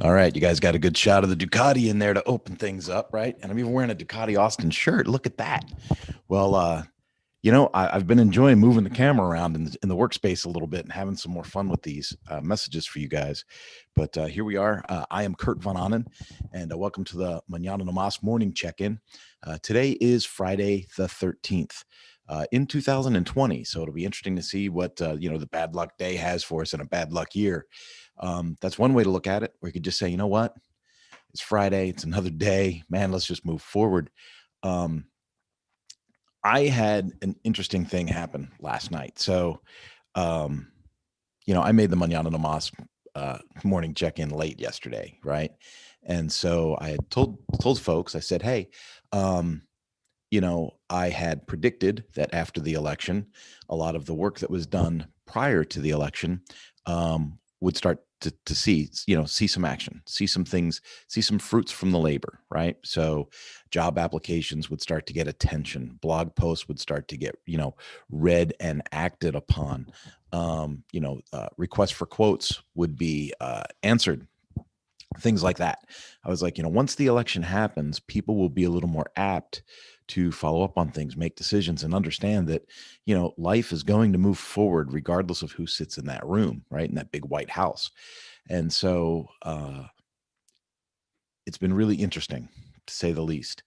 All right, you guys got a good shot of the Ducati in there to open things up, right? And I'm even wearing a Ducati Austin shirt. Look at that. Well, I've been enjoying moving the camera around in the workspace a little bit and having some more fun with these messages for you guys. But here we are. I am Kurt Von Annen, and welcome to the Mañana morning check-in. Today is Friday the 13th. In 2020, so it'll be interesting to see what the bad luck day has for us in a bad luck year. That's one way to look at it. Or you could just say, you know what, it's Friday, it's another day, man. Let's just move forward. Um, I had an interesting thing happen last night. So, um, I made the Mañana morning check-in late yesterday, right? And so I had told folks, I said, hey, I had predicted that after the election, a lot of the work that was done prior to the election would start to see some action, see some things, see some fruits from the labor, right? So job applications would start to get attention. Blog posts would start to get, read and acted upon. Requests for quotes would be answered, things like that. I was like, once the election happens, people will be a little more apt to follow up on things, make decisions, and understand that, life is going to move forward regardless of who sits in that room, right? In that big white house. And so it's been really interesting, to say the least.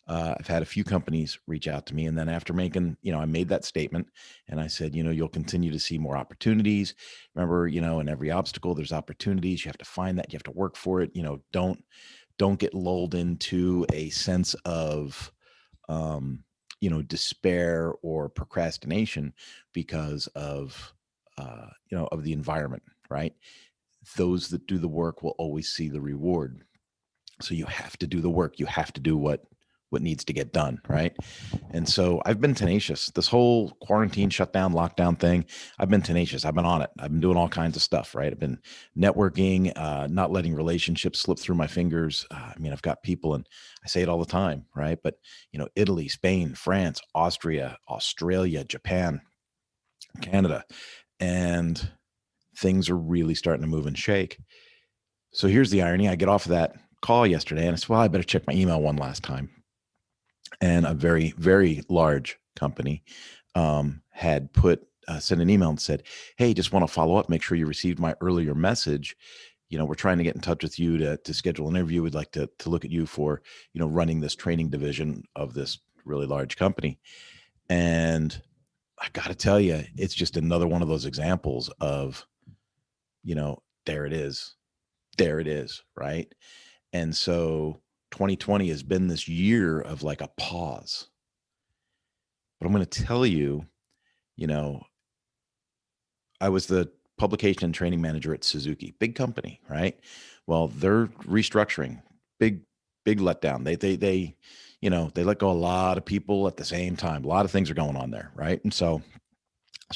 I've had a few companies reach out to me, and then after making, I made that statement, and I said, you'll continue to see more opportunities. Remember, in every obstacle, there's opportunities. You have to find that. You have to work for it. Don't get lulled into a sense of, despair or procrastination because of, of the environment, right? Those that do the work will always see the reward. So you have to do the work. You have to do what needs to get done, right? And so I've been tenacious. This whole quarantine, shutdown, lockdown thing, I've been tenacious. I've been on it. I've been doing all kinds of stuff, right? I've been networking, not letting relationships slip through my fingers. I've got people, and I say it all the time, right? But, Italy, Spain, France, Austria, Australia, Japan, Canada, and things are really starting to move and shake. So here's the irony. I get off of that call yesterday, and I said, well, I better check my email one last time. And a very, very large company had sent an email and said, hey, just want to follow up, make sure you received my earlier message. We're trying to get in touch with you to schedule an interview. We'd like to look at you for, running this training division of this really large company. And I got to tell you, it's just another one of those examples of, there it is. There it is, right? And so 2020 has been this year of like a pause. But I'm going to tell you, I was the publication and training manager at Suzuki, big company, right? Well, they're restructuring, big letdown. They let go a lot of people at the same time. A lot of things are going on there, right? And so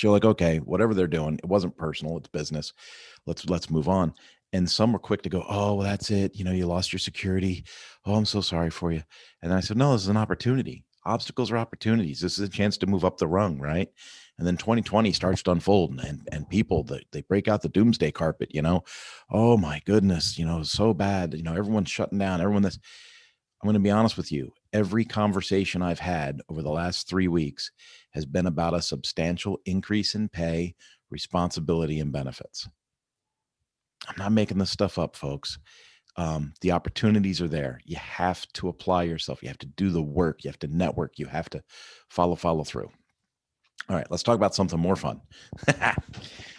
you're like, okay, whatever they're doing, it wasn't personal, it's business. Let's move on. And some were quick to go, oh, well, that's it. You lost your security. Oh, I'm so sorry for you. And I said, no, this is an opportunity. Obstacles are opportunities. This is a chance to move up the rung, right? And then 2020 starts to unfold, and people, they break out the doomsday carpet, oh my goodness, so bad, everyone's shutting down, I'm going to be honest with you. Every conversation I've had over the last 3 weeks has been about a substantial increase in pay, responsibility, and benefits. I'm not making this stuff up, folks. The opportunities are there. You have to apply yourself. You have to do the work. You have to network. You have to follow through. All right, let's talk about something more fun.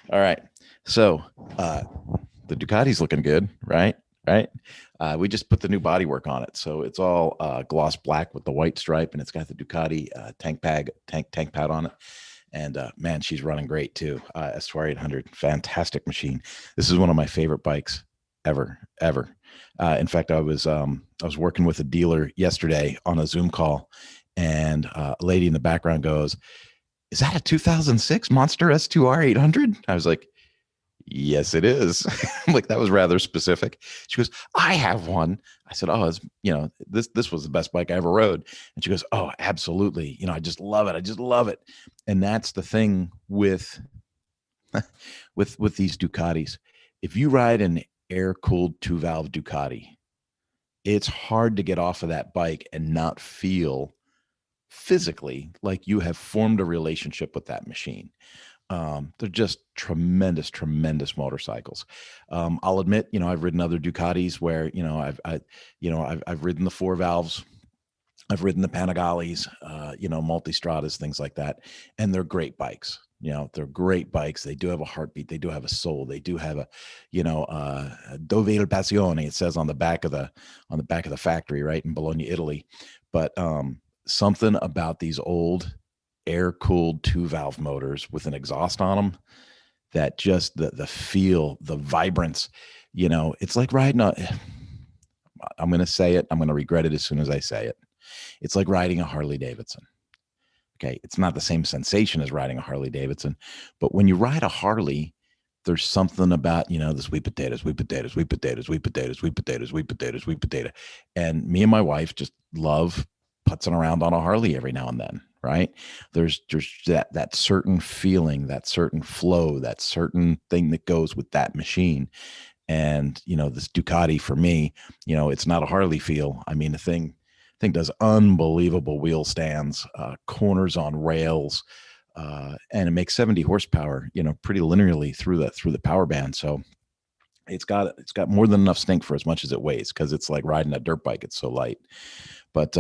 All right. So the Ducati's looking good, right? Right. We just put the new bodywork on it. So it's all gloss black with the white stripe, and it's got the Ducati tank pad on it. And man, she's running great too. S2R 800, fantastic machine. This is one of my favorite bikes ever. In fact, I was working with a dealer yesterday on a Zoom call, and a lady in the background goes, "Is that a 2006 Monster S2R 800?" I was like, "Yes, it is." I'm like, that was rather specific. She goes, "I have one." I said, "Oh, this was the best bike I ever rode." And she goes, "Oh, absolutely. I just love it. I just love it." And that's the thing with with these Ducatis. If you ride an air-cooled 2-valve Ducati. It's hard to get off of that bike and not feel physically like you have formed a relationship with that machine. They're just tremendous, tremendous motorcycles. I'll admit, I've ridden other Ducatis where, I've ridden the 4 valves. I've ridden the Panigales, Multistradas, things like that. And they're great bikes. They're great bikes. They do have a heartbeat. They do have a soul. They do have a, Dove il Passione, it says on the back of the factory, right, in Bologna, Italy. But something about these old air-cooled 2-valve motors with an exhaust on them, that just the feel, the vibrance, it's like riding I'm going to say it. I'm going to regret it as soon as I say it. It's like riding a Harley Davidson. Okay. It's not the same sensation as riding a Harley Davidson, but when you ride a Harley, there's something about, the sweet potatoes, sweet potatoes, sweet potatoes, sweet potatoes, sweet potatoes, sweet potatoes, sweet potato. And me and my wife just love putzing around on a Harley every now and then, right? There's that certain feeling, that certain flow, that certain thing that goes with that machine. And, this Ducati for me, it's not a Harley feel. I mean, the thing does unbelievable wheel stands, corners on rails, and it makes 70 horsepower, pretty linearly through the power band. So it's got more than enough stink for as much as it weighs, because it's like riding a dirt bike. It's so light. But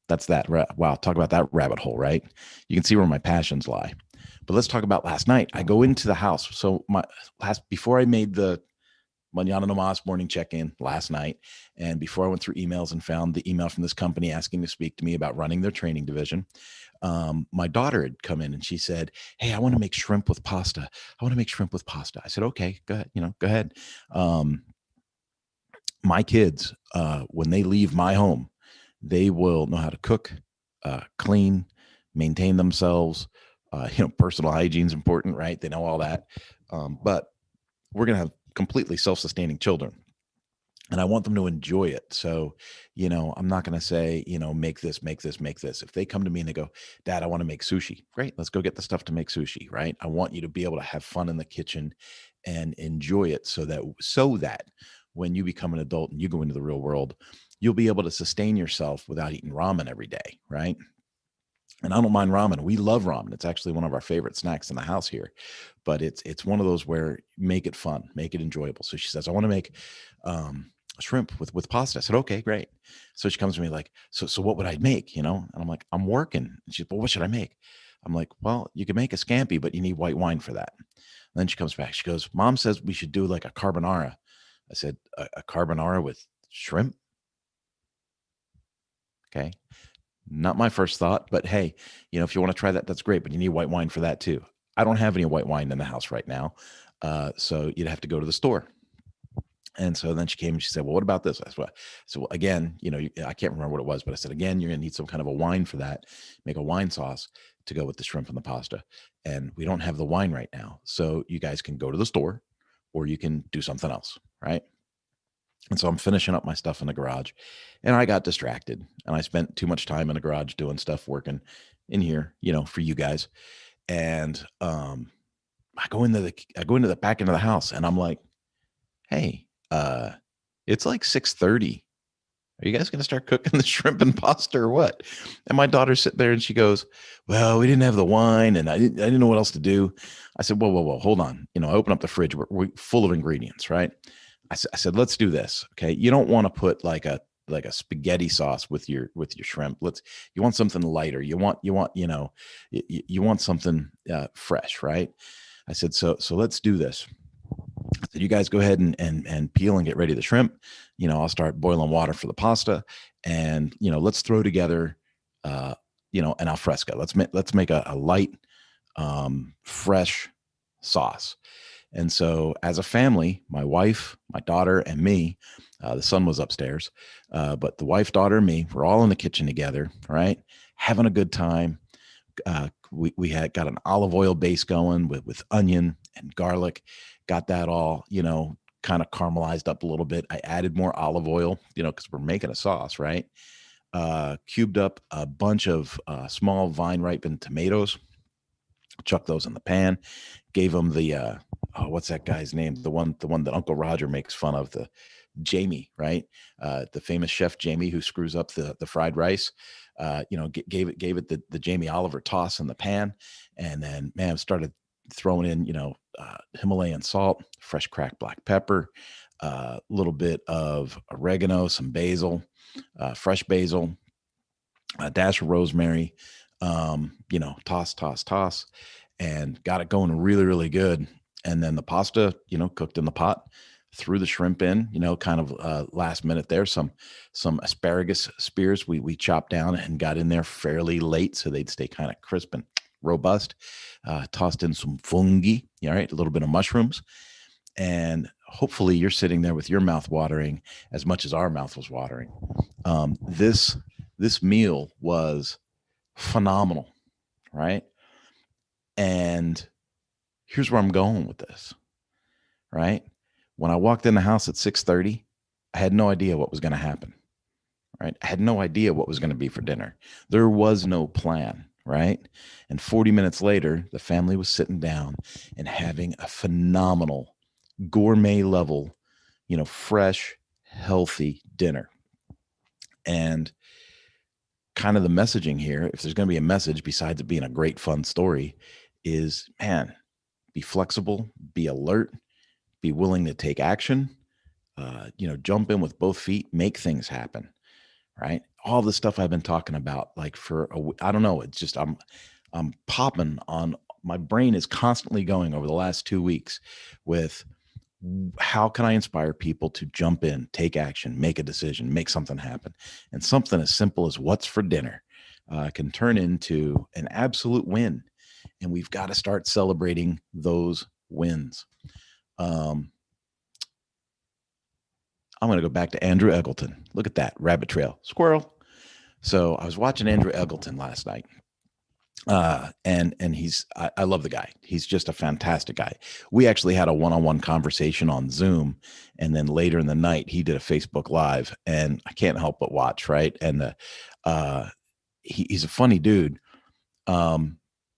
that's that. Wow, talk about that rabbit hole, right? You can see where my passions lie. But let's talk about last night. I go into the house. So before I made the Mañana morning check-in last night, and before I went through emails and found the email from this company asking to speak to me about running their training division, my daughter had come in and she said, "Hey, I want to make shrimp with pasta. I want to make shrimp with pasta." I said, "Okay, go ahead. Go ahead." My kids, when they leave my home, they will know how to cook, clean, maintain themselves. Personal hygiene is important, right? They know all that. But we're going to have completely self-sustaining children, and I want them to enjoy it. So, I'm not going to say, make this, make this, make this. If they come to me and they go, "Dad, I want to make sushi." Great. Let's go get the stuff to make sushi, right? I want you to be able to have fun in the kitchen and enjoy it, so that when you become an adult and you go into the real world, you'll be able to sustain yourself without eating ramen every day, right? And I don't mind ramen. We love ramen. It's actually one of our favorite snacks in the house here. But it's one of those where make it fun, make it enjoyable. So she says, "I want to make shrimp with pasta." I said, "Okay, great." So she comes to me like, so what would I make? And I'm like, "I'm working." And she's, "Well, what should I make?" I'm like, "Well, you can make a scampi, but you need white wine for that." And then she comes back. She goes, "Mom says we should do like a carbonara." I said, a carbonara with shrimp? Okay. Not my first thought, but hey, if you want to try that, that's great, but you need white wine for that too. I don't have any white wine in the house right now. So you'd have to go to the store. And so then she came and she said, "Well, what about this?" I said, "Well, again, I can't remember what it was, but I said, again, you're going to need some kind of a wine for that. Make a wine sauce to go with the shrimp and the pasta. And we don't have the wine right now. So you guys can go to the store or you can do something else." Right. And so I'm finishing up my stuff in the garage, and I got distracted, and I spent too much time in the garage doing stuff, working in here, for you guys. And I go into the back into the house, and I'm like, "Hey, it's like 6:30. Are you guys going to start cooking the shrimp and pasta or what?" And my daughter's sitting there and she goes, "Well, we didn't have the wine and I didn't know what else to do." I said, whoa, hold on. I open up the fridge. We're full of ingredients, right? I said, "Let's do this. Okay. You don't want to put like a spaghetti sauce with your shrimp. You want something lighter. You want, you want something fresh, right?" I said, so let's do this. I said, "You guys go ahead and peel and get ready the shrimp. I'll start boiling water for the pasta, and, let's throw together, an alfresco. Let's make a light, fresh sauce." And so as a family, my wife, my daughter, and me, the son was upstairs, but the wife, daughter, and me, we're all in the kitchen together, right? Having a good time. We had got an olive oil base going with onion and garlic, got that all, kind of caramelized up a little bit. I added more olive oil, because we're making a sauce, right? Cubed up a bunch of small vine ripened tomatoes, chuck those in the pan, gave them the oh, what's that guy's name? The one that Uncle Roger makes fun of, the Jamie, right? The famous chef Jamie who screws up the fried rice. Gave it the Jamie Oliver toss in the pan, and then man started throwing in Himalayan salt, fresh cracked black pepper, a little bit of oregano, some basil, fresh basil, a dash of rosemary, toss, and got it going really, really good. And then the pasta, cooked in the pot, threw the shrimp in, kind of last minute there, some asparagus spears we chopped down and got in there fairly late so they'd stay kind of crisp and robust. Tossed in some fungi, all right, a little bit of mushrooms, and hopefully you're sitting there with your mouth watering as much as our mouth was watering. This meal was phenomenal, right? And here's where I'm going with this, right? When I walked in the house at 6:30, I had no idea what was going to happen, right? I had no idea what was going to be for dinner. There was no plan, right? And 40 minutes later, the family was sitting down and having a phenomenal gourmet level, fresh, healthy dinner. And kind of the messaging here, if there's going to be a message besides it being a great, fun story, is man, be flexible, be alert, be willing to take action, jump in with both feet, make things happen, right? All the stuff I've been talking about, like I don't know, it's just, I'm popping on, my brain is constantly going over the last 2 weeks with how can I inspire people to jump in, take action, make a decision, make something happen? And something as simple as what's for dinner can turn into an absolute win. And we've got to start celebrating those wins. I'm going to go back to Andrew Eggleton. Look at that rabbit trail, squirrel. So I was watching Andrew Eggleton last night. And I love the guy. He's just a fantastic guy. We actually had a one-on-one conversation on Zoom, and then later in the night he did a Facebook Live, and I can't help but watch, right? And he's a funny dude.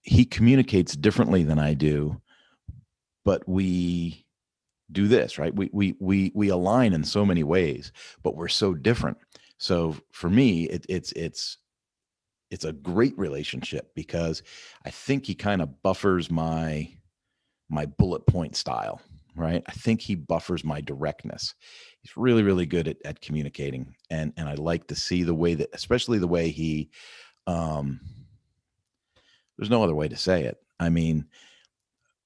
He communicates differently than I do, but we do this, right? We align in so many ways, but we're so different. So for me, it's a great relationship because I think he kind of buffers my bullet point style, right? I think he buffers my directness. He's really, really good at communicating. And I like to see the way that, especially the way he, there's no other way to say it. I mean,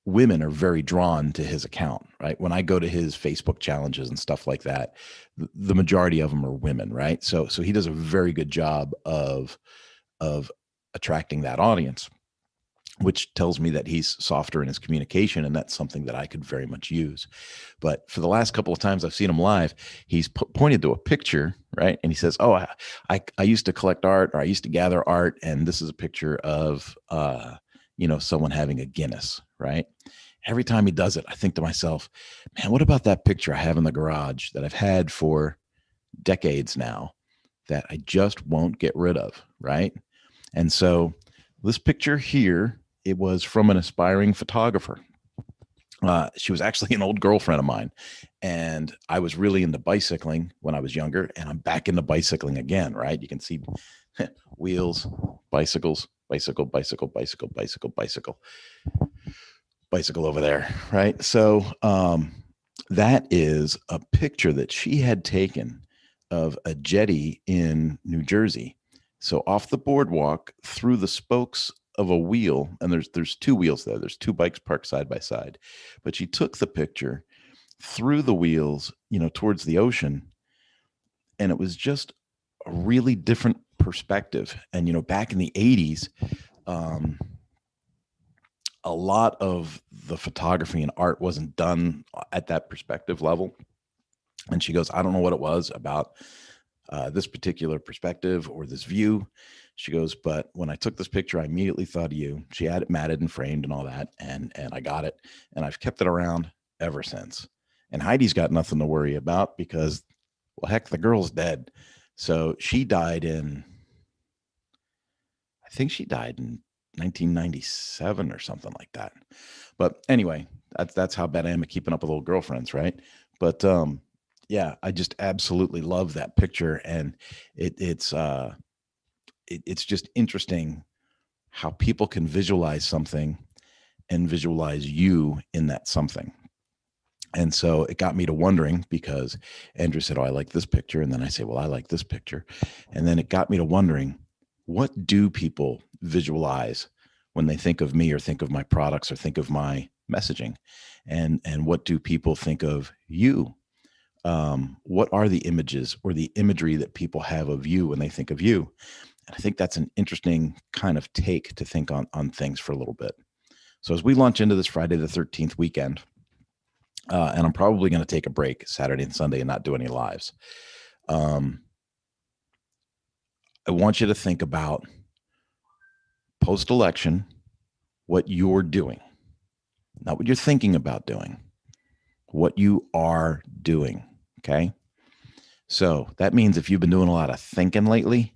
women are very drawn to his account, right? When I go to his Facebook challenges and stuff like that, the majority of them are women, right? So he does a very good job of attracting that audience, which tells me that he's softer in his communication, and that's something that I could very much use. But for the last couple of times I've seen him live, he's pointed to a picture, right? And he says, "Oh, I used to collect art, or I used to gather art, and this is a picture of someone having a Guinness," right? Every time he does it, I think to myself, man, what about that picture I have in the garage that I've had for decades now that I just won't get rid of, right? And so this picture here, it was from an aspiring photographer. She was actually an old girlfriend of mine, and I was really into bicycling when I was younger, and I'm back into bicycling again, right? You can see wheels, bicycles, bicycle, bicycle, bicycle, bicycle, bicycle, bicycle over there, right? So that is a picture that she had taken of a jetty in New Jersey. So off the boardwalk, through the spokes of a wheel, and there's two wheels there. There's two bikes parked side by side, but she took the picture through the wheels, towards the ocean, and it was just a really different perspective. And back in the '80s, a lot of the photography and art wasn't done at that perspective level. And she goes, I don't know what it was about this particular perspective or this view. She goes, but when I took this picture, I immediately thought of you. She had it matted and framed and all that. And I got it, and I've kept it around ever since. And Heidi's got nothing to worry about because, well, heck, the girl's dead. So she died I think she died in 1997 or something like that. But anyway, That's how bad I am at keeping up with old girlfriends, right? But yeah, I just absolutely love that picture, and it's just interesting how people can visualize something and visualize you in that something. And so it got me to wondering, because Andrew said, "Oh, I like this picture." And then I say, "Well, I like this picture." And then it got me to wondering, what do people visualize when they think of me or think of my products or think of my messaging? And what do people think of you? What are the images or the imagery that people have of you when they think of you? And I think that's an interesting kind of take to think on things for a little bit. So as we launch into this Friday the 13th weekend, and I'm probably going to take a break Saturday and Sunday and not do any lives. I want you to think about post-election, what you're doing, not what you're thinking about doing, what you are doing. Okay. So that means if you've been doing a lot of thinking lately,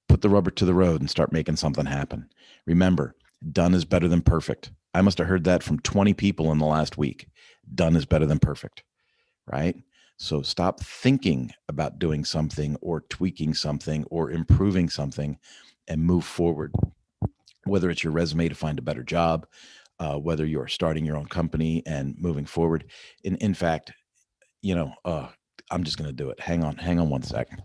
put the rubber to the road and start making something happen. Remember, done is better than perfect. I must have heard that from 20 people in the last week. Done is better than perfect, right? So stop thinking about doing something or tweaking something or improving something and move forward. Whether it's your resume to find a better job, whether you're starting your own company and moving forward. In fact, I'm just going to do it. Hang on one second.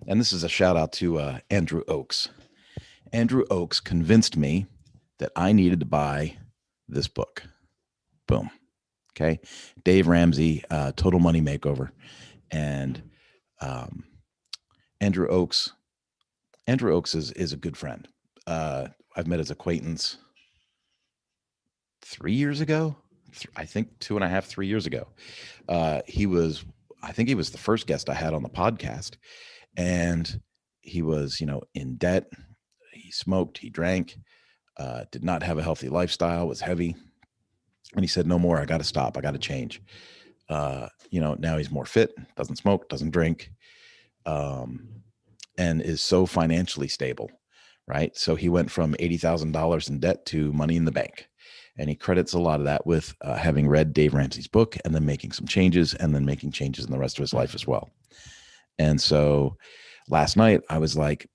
And this is a shout out to Andrew Oakes. Andrew Oakes convinced me that I needed to buy this book. Boom. Okay. Dave Ramsey, Total Money Makeover. And um, Andrew Oakes. Andrew Oakes is a good friend. I've met his acquaintance 3 years ago. I think 2.5, 3 years ago. I think he was the first guest I had on the podcast, and he was, in debt. He smoked, he drank, did not have a healthy lifestyle, was heavy. And he said, "No more. I got to stop. I got to change." Now he's more fit, doesn't smoke, doesn't drink, and is so financially stable, right? So he went from $80,000 in debt to money in the bank. And he credits a lot of that with having read Dave Ramsey's book and then making some changes and then making changes in the rest of his life as well. And so last night I was like,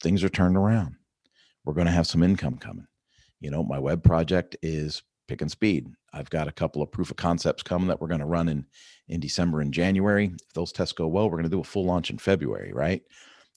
things are turned around. We're going to have some income coming. My web project is picking speed. I've got a couple of proof of concepts coming that we're going to run in December and January. If those tests go well, we're going to do a full launch in February, right?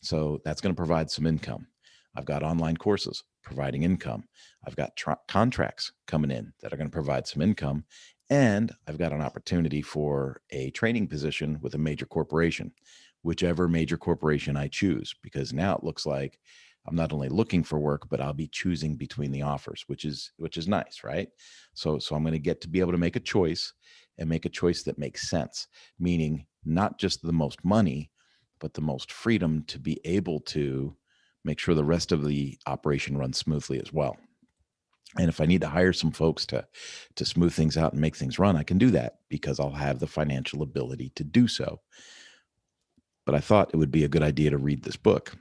So that's going to provide some income. I've got online courses providing income. I've got contracts coming in that are going to provide some income. And I've got an opportunity for a training position with a major corporation, whichever major corporation I choose, because now it looks like I'm not only looking for work, but I'll be choosing between the offers, which is nice, right? So I'm going to get to be able to make a choice and make a choice that makes sense, meaning not just the most money, but the most freedom to be able to make sure the rest of the operation runs smoothly as well. And if I need to hire some folks to smooth things out and make things run, I can do that because I'll have the financial ability to do so. But I thought it would be a good idea to read this book.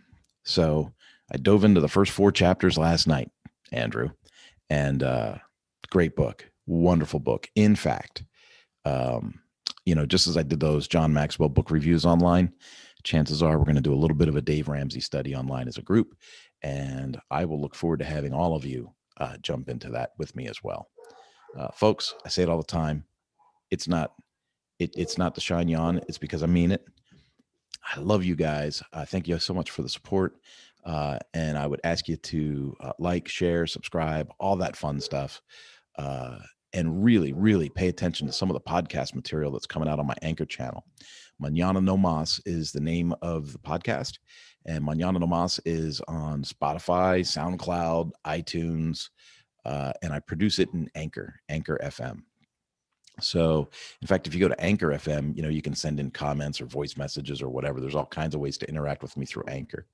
So I dove into the first 4 chapters last night, Andrew, and great book, wonderful book. In fact, just as I did those John Maxwell book reviews online, chances are we're going to do a little bit of a Dave Ramsey study online as a group. And I will look forward to having all of you jump into that with me as well. Folks, I say it all the time. It's not to shine you on. It's because I mean it. I love you guys. Thank you so much for the support. And I would ask you to like, share, subscribe, all that fun stuff. And really, really pay attention to some of the podcast material that's coming out on my Anchor channel. Mañana No Mas is the name of the podcast. And Mañana No Mas is on Spotify, SoundCloud, iTunes, and I produce it in Anchor FM. So, in fact, if you go to Anchor FM, you can send in comments or voice messages or whatever. There's all kinds of ways to interact with me through Anchor.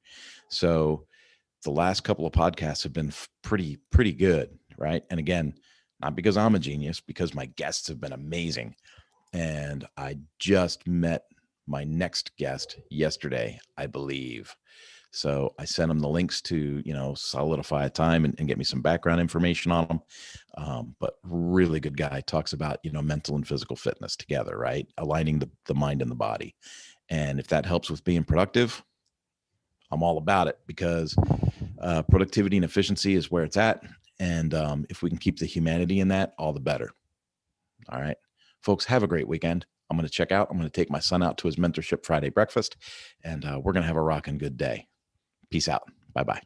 So, the last couple of podcasts have been pretty good, right? And again, not because I'm a genius, because my guests have been amazing. And I just met my next guest yesterday, I believe. So I sent him the links to, solidify a time and get me some background information on him. But really good guy, talks about, mental and physical fitness together, right? Aligning the mind and the body. And if that helps with being productive, I'm all about it, because productivity and efficiency is where it's at. And if we can keep the humanity in that, all the better. All right, folks, have a great weekend. I'm going to check out. I'm going to take my son out to his mentorship Friday breakfast, and we're going to have a rocking good day. Peace out. Bye-bye.